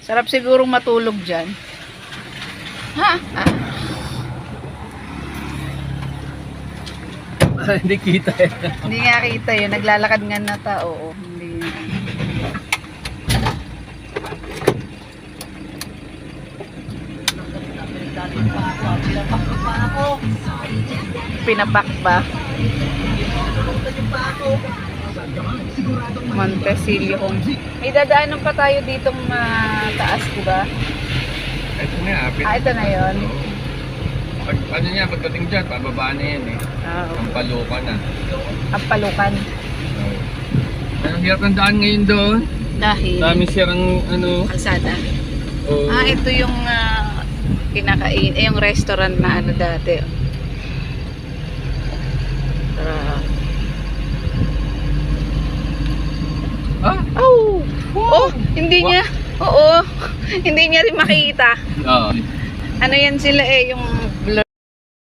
Sarap sigurong matulog dyan. Ha? Hindi kita eh. Hindi nga kita yun. Naglalakad nga na tao. Oo, hindi. Pinapak ba? Montecillo Homes. May dadaanan pa tayo ditong mataas, diba? Ito na yan. Ito na yun. Pag, ano niya, pagdating dyan, pababa na yan eh. Okay. Ang paluka na. Ang palukan. Ang hirap ng daan ngayon doon. Dahil Dami siyang ano. kalsada. Oh, Ito yung kinakain, yung restaurant na ano dati. Oh! Oh, hindi niya. Oo. Hindi niya rin makita. Oo. Ano yan sila yung blur.